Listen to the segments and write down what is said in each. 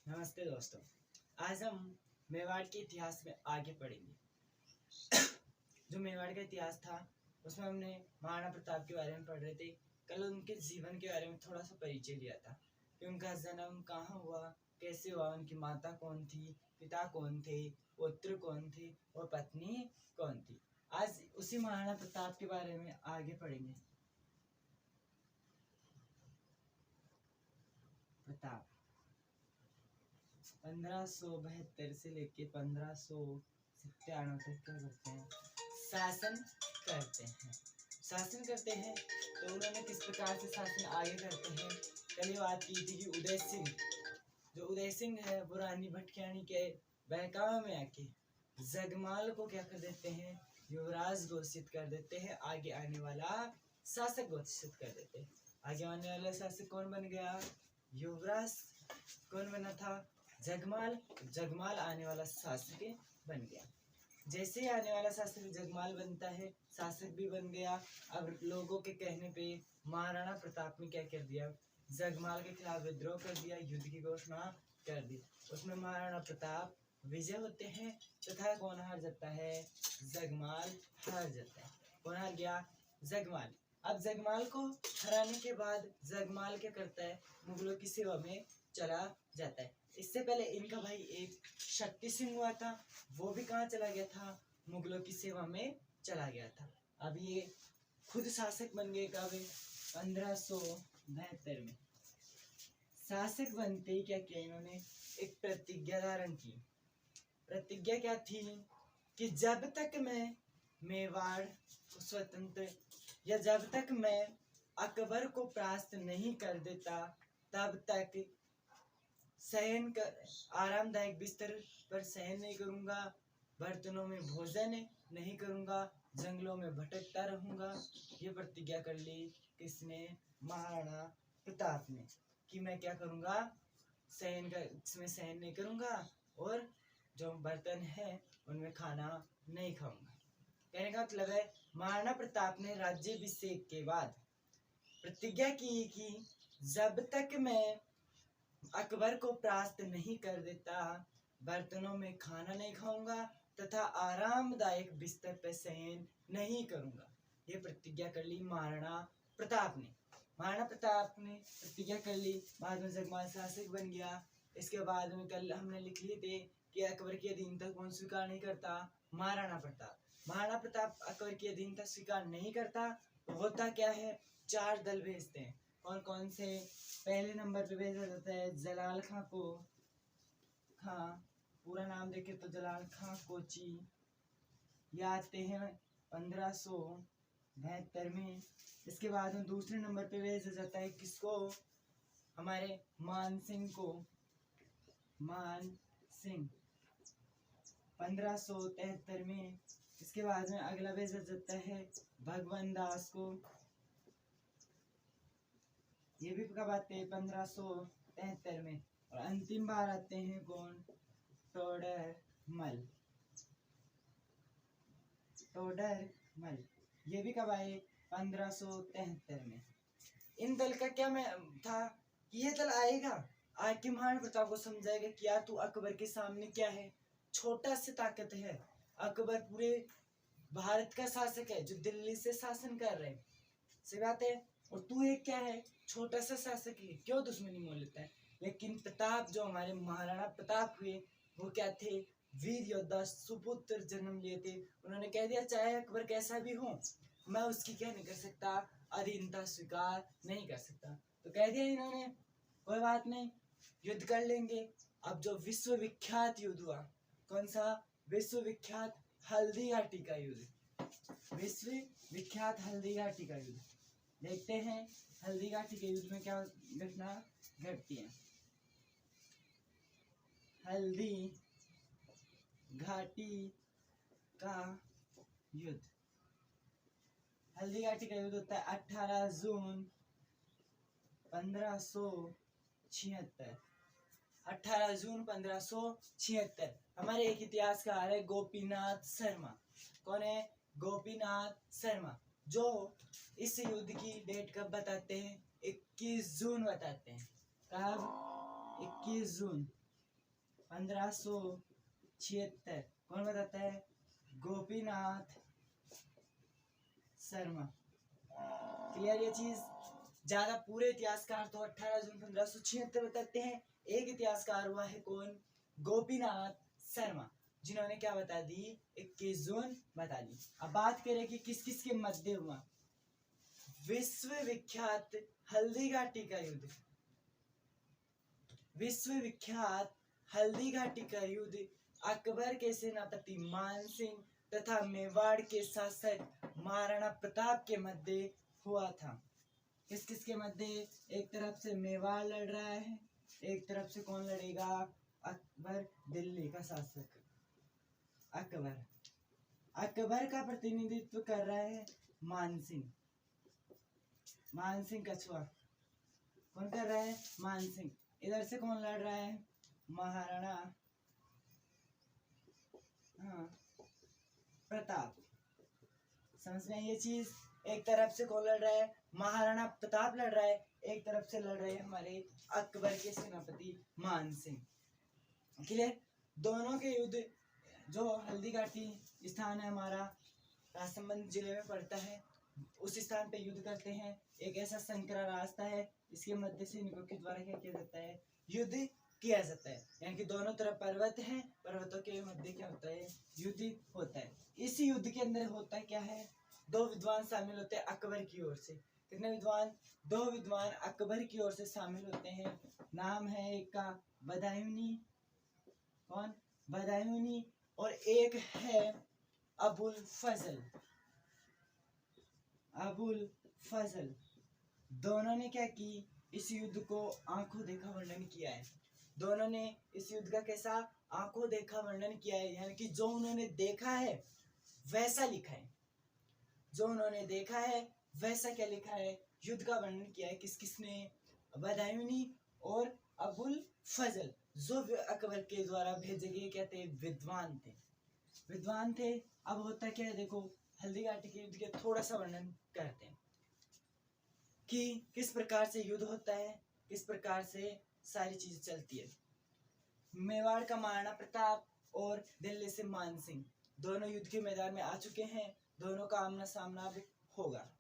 नमस्ते दोस्तों। आज हम मेवाड़ के इतिहास में आगे पढ़ेंगे। जो मेवाड़ का इतिहास था उसमें हमने महाराणा प्रताप के बारे में पढ़ रहे थे। कल उनके जीवन के बारे में थोड़ा सा परिचय लिया था कि उनका जन्म कहाँ हुआ, कैसे हुआ, उनकी माता कौन थी, पिता कौन थे, पुत्र कौन थे और पत्नी कौन थी। आज उसी महाराणा प्रताप के बारे में आगे पढ़ेंगे। प्रताप 1572 से लेके 1597 तक क्या करते हैं, शासन करते हैं। तो उन्होंने किस प्रकार से शासन आगे करते हैं, कल ये बात की थी कि उदय सिंह है वो रानी भटकियानी के बहकावे में आके जगमाल को क्या कर देते हैं, युवराज घोषित कर देते हैं। आगे आने वाला शासक घोषित कर देते हैं। आगे आने वाला शासक कौन बन गया, युवराज। कौन बना था, जगमाल आने वाला शासक बन गया। जैसे ही आने वाला शासक जगमाल बनता है, शासक भी बन गया। अब लोगों के कहने पे महाराणा प्रताप ने क्या कर दिया, जगमाल के खिलाफ विद्रोह कर दिया, युद्ध की घोषणा कर दी। उसमें महाराणा प्रताप विजय होते हैं तथा कौन हार जाता है, जगमाल हार जाता है। कौन हार गया, जगमाल। अब जगमाल को हराने के बाद जगमाल क्या करता है, मुगलों की सेवा में चला जाता है। इससे पहले इनका भाई एक शक्ति सिंह हुआ था, वो भी कहाँ चला गया था, मुगलों की सेवा में चला गया था। अब ये खुद शासक बन गए कब, 1572 में। शासक बनते ही क्या किया इन्होंने, एक प्रतिज्ञा धारण की। प्रतिज्ञा क्या थी कि जब तक मैं मेवाड़ को स्वतंत्र या जब तक मैं अकबर को परास्त नहीं कर देता तब तक शयन कर आरामदायक बिस्तर पर शयन नहीं करूंगा, बर्तनों में भोजन नहीं करूंगा, जंगलों में भटकता रहूंगा। ये प्रतिज्ञा कर ली किसने, महाराणा प्रताप ने, कि मैं क्या करूंगा, इसमें शयन नहीं करूंगा और जो बर्तन है उनमें खाना नहीं खाऊंगा। कहने का मतलब है महाराणा प्रताप ने राज्याभिषेक के बाद प्रतिज्ञा की कि जब तक मैं अकबर को परास्त नहीं कर देता, बर्तनों में खाना नहीं खाऊंगा तथा आरामदायक बिस्तर पर शयन नहीं करूंगा। ये प्रतिज्ञा कर ली महाराणा प्रताप ने। महाराणा प्रताप ने प्रतिज्ञा कर ली, बाद में जगमाल शासक बन गया। इसके बाद में कल हमने लिख लिए थे कि अकबर की अधीनता कौन स्वीकार नहीं करता, महाराणा प्रताप। महाराणा प्रताप अकबर की अधीनता स्वीकार नहीं करता, होता क्या है, 4 दल भेजते हैं। कौन कौन से, पहले नंबर पे भेजा जाता है जलाल खां को, पूरा नाम देखे तो जलाल खां कोची, ये आते हैं 1572 में। इसके बाद में दूसरे नंबर पे भेजा जाता है किसको, हमारे मान सिंह को, मान सिंह 1573 में। इसके बाद में अगला भेजा जाता है भगवान दास को, ये भी कब आते हैं, 1573 में। और अंतिम बार आते हैं कौन, टोडरमल। ये भी कब आए, 1573 में। इन दल का क्या मैं था कि ये दल आएगा, आके महाराणा प्रताप को समझाएगा कि यार तू अकबर के सामने क्या है, छोटा सी ताकत है। अकबर पूरे भारत का शासक है जो दिल्ली से शासन कर रहे हैं, सही बात है, और तू एक क्या है, छोटा सा शासक है, क्यों दुश्मनी मोल लेता है। लेकिन प्रताप, जो हमारे महाराणा प्रताप हुए, वो क्या थे, वीर योद्धा, सुपुत्र जन्म लिए थे। उन्होंने कह दिया चाहे अकबर कैसा भी हो, मैं उसकी क्या नहीं कर सकता, अधीनता स्वीकार नहीं कर सकता। तो कह दिया इन्होंने कोई बात नहीं, युद्ध कर लेंगे। अब जो विश्वविख्यात युद्ध हुआ, कौन सा, विश्वविख्यात हल्दी घाटी का युद्ध, विश्वविख्यात हल्दी घाटी का युद्ध। देखते हैं हल्दी घाटी के युद्ध में क्या घटना घटती है। हल्दी घाटी का युद्ध, हल्दी घाटी का युद्ध होता है 18 जून 1576। 18 जून 1576। हमारे एक इतिहासकार है गोपीनाथ शर्मा। कौन है, गोपीनाथ शर्मा, जो इस युद्ध की डेट कब बताते हैं, 21 जून बताते हैं। कब, 21 जून। 1576। कौन बताता है? गोपीनाथ शर्मा। क्लियर ये चीज? ज्यादा पूरे इतिहासकार तो 18 जून 1576 बताते हैं। एक इतिहासकार हुआ है कौन? गोपीनाथ शर्मा, जिन्होंने क्या बता दी? 21 जून बता दी। अब बात करें कि किस किस के मध्य हुआ। विश्व विख्यात हल्दी घाटी का युद्ध। विश्व विख्यात हल्दी घाटी का युद्ध अकबर के सेनापति मान सिंह तथा मेवाड़ के शासक महाराणा प्रताप के मध्य हुआ था। किस किस के मध्य? एक तरफ से मेवाड़ लड़ रहा है, एक तरफ से कौन लड़ेगा? अकबर, दिल्ली का शासक अकबर। अकबर का प्रतिनिधित्व कर रहा है मानसिंह। मानसिंह कछुआ कौन कर रहा है? मानसिंह। इधर से कौन लड़ रहा है? महाराणा प्रताप। समझ में ये चीज? एक तरफ से कौन लड़ रहा है? महाराणा प्रताप लड़ रहा है, एक तरफ से लड़ रहे हैं हमारे अकबर के सेनापति मानसिंह। क्लियर? दोनों के युद्ध, जो हल्दी घाटी स्थान है हमारा राजसमंद जिले में पड़ता है, उस स्थान पे युद्ध करते हैं। एक ऐसा संकरा रास्ता है, इसके मध्य से इनको के द्वारा क्या किया जाता है? युद्ध किया जाता है। यानी कि दोनों तरफ पर्वत हैं, पर्वतों के मध्य क्या होता है? युद्ध होता है। इस युद्ध के अंदर होता क्या है? 2 विद्वान शामिल होते हैं अकबर की ओर से। कितने विद्वान? 2 विद्वान अकबर की ओर से शामिल होते हैं। नाम है एक का बदायूनी। कौन? बदायूनी। और एक है अबुल फजल। अबुल फजल। दोनों ने क्या की? इस युद्ध को आंखों देखा वर्णन किया है। दोनों ने इस युद्ध का कैसा? आंखों देखा वर्णन किया है। यानी कि जो उन्होंने देखा है वैसा लिखा है। जो उन्होंने देखा है वैसा क्या लिखा है? युद्ध का वर्णन किया है। किस किसने? बदायूनी और अबुल फजल, जो अकबर के द्वारा भेजे गए क्या थे? विद्वान थे। विद्वान थे। अब होता क्या है देखो, हल्दी घाटी के युद्ध के थोड़ा सा वर्णन करते हैं कि किस प्रकार से युद्ध होता है, किस प्रकार से सारी चीज चलती है। मेवाड़ का महाराणा प्रताप और दिल्ली से मानसिंह दोनों युद्ध के मैदान में आ चुके हैं। दोनों का आमना सामना अब होगा।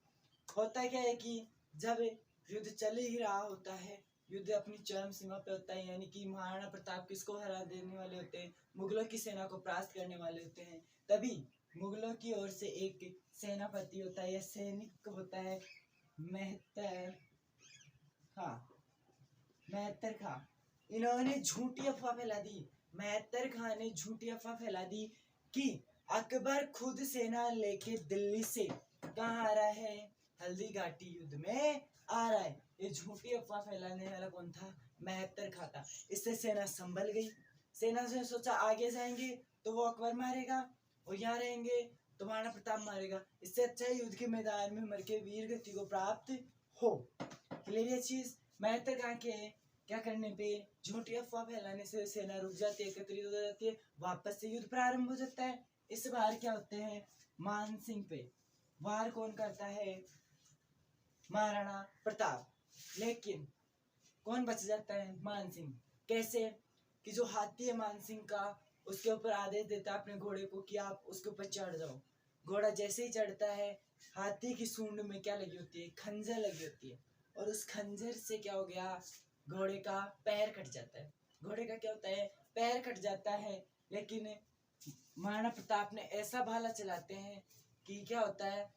होता क्या है कि जब युद्ध चल ही रहा होता है, युद्ध अपनी चरम सीमा पे होता है, यानी कि महाराणा प्रताप किसको हरा देने वाले होते हैं? मुगलों की सेना को परास्त करने वाले होते हैं। तभी मुगलों की ओर से एक सेनापति होता है या सैनिक होता है, मेहतर खां। मेहतर खां, इन्होंने झूठी अफवाह फैला दी। मेहतर खां ने झूठी अफवाह फैला दी कि अकबर खुद सेना लेके दिल्ली से कहाँ आ रहा है? हल्दी घाटी युद्ध में आ रहा है। ये झूठी अफवाह फैलाने वाला कौन था? मेहतर खां था। इससे सेना संभल गई। सेना से सोचा आगे जाएंगे तो वो अकबर मारेगा, और यहाँ रहेंगे तो महाराणा प्रताप मारेगा। इससे अच्छा युद्ध के मैदान में मर के वीर गति को प्राप्त हो। क्लियर ये चीज? मेहतर खां के क्या करने पे, झूठी अफवाह फैलाने से सेना रुक जाती है, एकत्रित हो जाती है, वापस से युद्ध प्रारंभ हो जाता है। इस बार क्या होते हैं? मानसिंह पे वार कौन करता है? महाराणा प्रताप। लेकिन कौन बच जाता है? मानसिंह। कैसे? कि जो हाथी है मानसिंह का, उसके ऊपर आदेश देता है अपने घोड़े को कि आप उसके ऊपर चढ़ जाओ। घोड़ा जैसे ही चढ़ता है, हाथी की सूंड में क्या लगी होती है? खंजर लगी होती है, और उस खंजर से क्या हो गया? घोड़े का पैर कट जाता है। घोड़े का क्या होता है? पैर कट जाता है। लेकिन महाराणा प्रताप ने ऐसा भाला चलाते हैं कि क्या होता है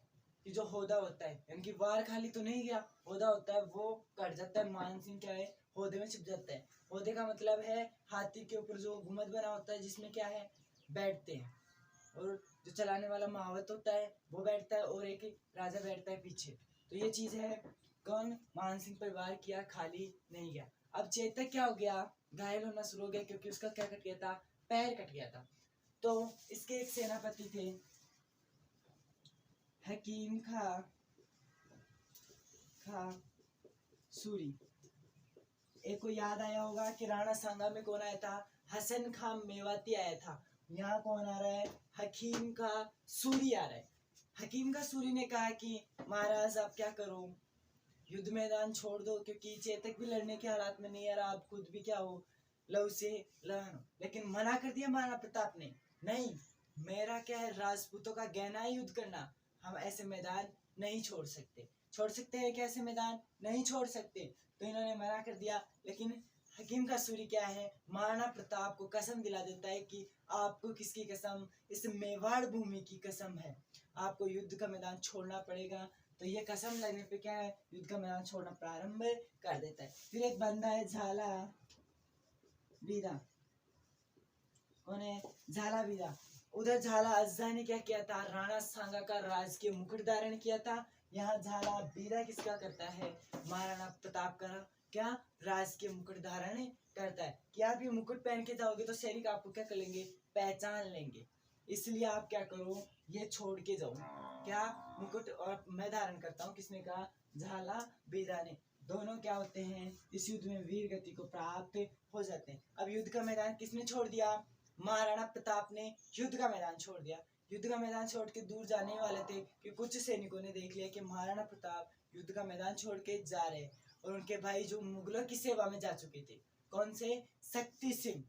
कि जो होदा होता है, यानी कि वार खाली तो नहीं गया, होदा होता है वो कट जाता है। मानसिंह क्या है? होदे में छिप जाता है। होदे का मतलब है हाथी के ऊपर जो घुमत बना होता है, जिसमें क्या है? बैठते हैं, और जो चलाने वाला महावत होता है वो बैठता है, और एक राजा बैठता है पीछे। तो ये चीज है। कौन? मानसिंह पर वार किया, खाली नहीं गया। अब चेतक क्या हो गया? घायल होना शुरू हो गया, क्योंकि उसका क्या कट गया था? पैर कट गया था। तो इसके एक सेनापति थे हकीम खां सूरी। एक को याद आया होगा कि राणा सांगा में कौन आया था? हसन खां मेवाती आया था। यहाँ कौन आ रहा है? हकीम खां सूरी आ रहा है। हकीम खां सूरी ने कहा कि महाराज आप क्या करो, युद्ध मैदान छोड़ दो, क्योंकि चेतक भी लड़ने के हालात में नहीं आ रहा, आप खुद भी क्या हो? लव से लहनो, लेकिन मना कर दिया महाराणा प्रताप ने, नहीं, मेरा क्या है, राजपूतों का गहना है युद्ध करना, हम ऐसे मैदान नहीं छोड़ सकते। छोड़ सकते हैं क्या ऐसे मैदान? नहीं छोड़ सकते। तो इन्होंने मना कर दिया। लेकिन हकीम का सूरी क्या है, महाराणा प्रताप को कसम दिला देता है कि आपको किसकी कसम, इस मेवाड़ भूमि की कसम है, आपको युद्ध का मैदान छोड़ना पड़ेगा। तो ये कसम लगने पे क्या है, युद्ध का मैदान छोड़ना प्रारंभ कर देता है। फिर एक बंदा है झाला बीरा, कौन है? झाला बीरा। उधर झाला अज्जा ने क्या किया था, राणा सांगा का राजकीय मुकुट धारण किया था। यहाँ झाला बीरा किसका करता है, महाराणा प्रताप का क्या राजकीय मुकुट धारण करता है। कि आप ये मुकुट पहन के जाओगे तो सैनिक आपको क्या कर लेंगे, पहचान लेंगे, इसलिए आप क्या करो, ये छोड़ के जाओ, क्या मुकुट, और मैं धारण करता हूँ। किसने कहा, झाला बीरा ने। दोनों क्या होते हैं, इस युद्ध में वीर गति को प्राप्त हो जाते हैं। अब युद्ध का मैदान किसने छोड़ दिया, महाराणा प्रताप ने युद्ध का मैदान छोड़ दिया। युद्ध का मैदान छोड़ के दूर जाने वाले थे कि कुछ सैनिकों ने देख लिया कि महाराणा प्रताप युद्ध का मैदान छोड़ के जा रहे हैं, और उनके भाई जो मुगलों की सेवा में जा चुके थे, कौन से, शक्ति सिंह,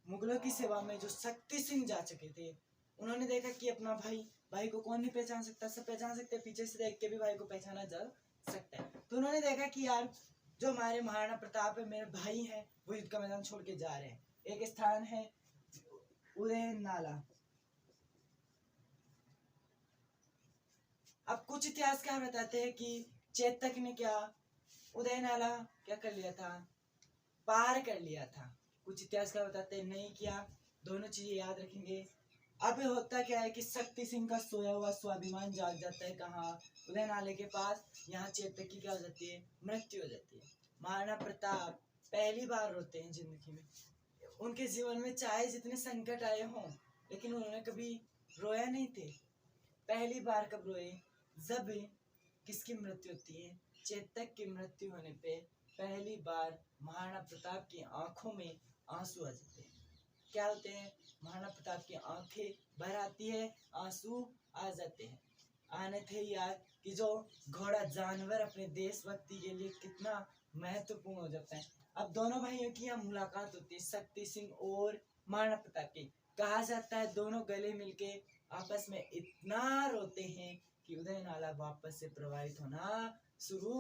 मुगलों की सेवा में जो शक्ति सिंह जा चुके थे, उन्होंने देखा कि अपना भाई को कौन नहीं पहचान सकता, सब पहचान सकते, पीछे से देख के भी भाई को पहचाना जा सकता है। तो उन्होंने देखा कि यार जो हमारे महाराणा प्रताप है, मेरे भाई हैं, वो युद्ध का मैदान छोड़ के जा रहे हैं। एक स्थान है उदय नाला। अब कुछ इतिहासकार बताते हैं कि चेतक ने क्या उदय नाला क्या कर लिया था, पार कर लिया था। कुछ इतिहासकार बताते हैं नहीं किया। दोनों चीजें याद रखेंगे। अब होता क्या है कि शक्ति सिंह का सोया हुआ स्वाभिमान जाग जाता है, कहाँ, उदय नाले के पास। यहाँ चेतक की क्या हो जाती है, मृत्यु हो जाती है। महाराणा प्रताप पहली बार रोते हैं जिंदगी में। उनके जीवन में चाहे जितने संकट आए हों, लेकिन उन्होंने कभी रोया नहीं थे। पहली बार कब रोए, जब किसकी मृत्यु होती है, चेतक की मृत्यु होने पे पहली बार महाराणा प्रताप की आंखों में आंसू आ जाते हैं। क्या होते हैं, महाराणा प्रताप की आंखें भर आती है, आंसू आ जाते हैं। आने थे यार कि जो घोड़ा जानवर अपने देशभक्ति के लिए कितना महत्वपूर्ण हो जाता है। अब दोनों भाइयों की यहाँ मुलाकात होती है, शक्ति सिंह और महाराणा प्रताप की। कहा जाता है दोनों गले मिलके आपस में इतना रोते हैं कि उदय नाला वापस से प्रवाहित होना शुरू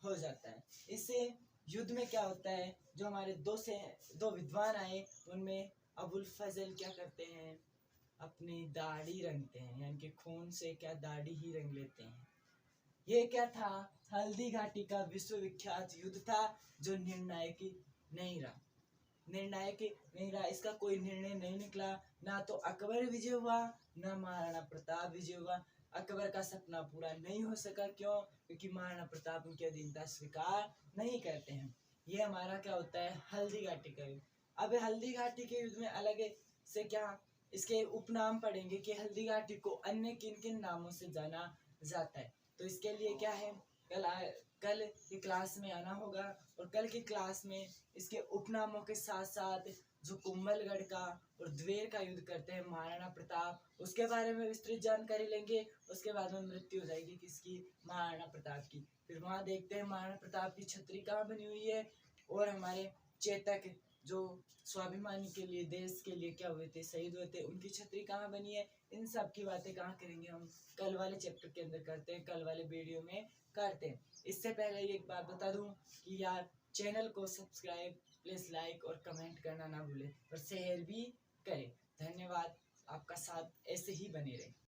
हो जाता है। इससे युद्ध में क्या होता है, जो हमारे दो विद्वान आए, उनमें अबुल फजल क्या करते हैं, अपनी दाढ़ी रंगते हैं, यानी कि खून से क्या दाढ़ी ही रंग लेते हैं। ये क्या था, हल्दी घाटी का विश्वविख्यात युद्ध था, जो निर्णायक नहीं रहा। निर्णायक नहीं रहा, इसका कोई निर्णय नहीं निकला। ना तो अकबर विजय हुआ, ना महाराणा प्रताप विजय हुआ। अकबर का सपना पूरा नहीं हो सका, क्यों? क्योंकि महाराणा प्रताप उनकी अधीनता स्वीकार नहीं करते हैं। ये हमारा क्या होता है, हल्दी घाटी का युद्ध। अब हल्दी घाटी के युद्ध में अलग से क्या इसके उपनाम पढ़ेंगे कि हल्दी घाटी को अन्य किन किन नामों से जाना जाता है। तो इसके लिए क्या है, कल की क्लास में आना होगा, और कल की क्लास में इसके उपनामों के साथ साथ जो कुंभलगढ़ का और द्वेर का युद्ध करते हैं महाराणा प्रताप, उसके बारे में विस्तृत जानकारी लेंगे। उसके बाद में मृत्यु हो जाएगी किसकी, महाराणा प्रताप की। फिर वहां देखते हैं महाराणा प्रताप की छतरी कहाँ बनी हुई है, और हमारे चेतक जो स्वाभिमानी के लिए, देश के लिए क्या हुए थे, शहीद हुए थे, उनकी छतरी कहाँ बनी है। इन सब की बातें कहाँ करेंगे, हम कल वाले चैप्टर के अंदर करते हैं, कल वाले वीडियो में करते हैं। इससे पहले एक बात बता दूं कि यार चैनल को सब्सक्राइब, प्लीज लाइक और कमेंट करना ना भूलें, और शेयर भी करें। धन्यवाद, आपका साथ ऐसे ही बने रहे।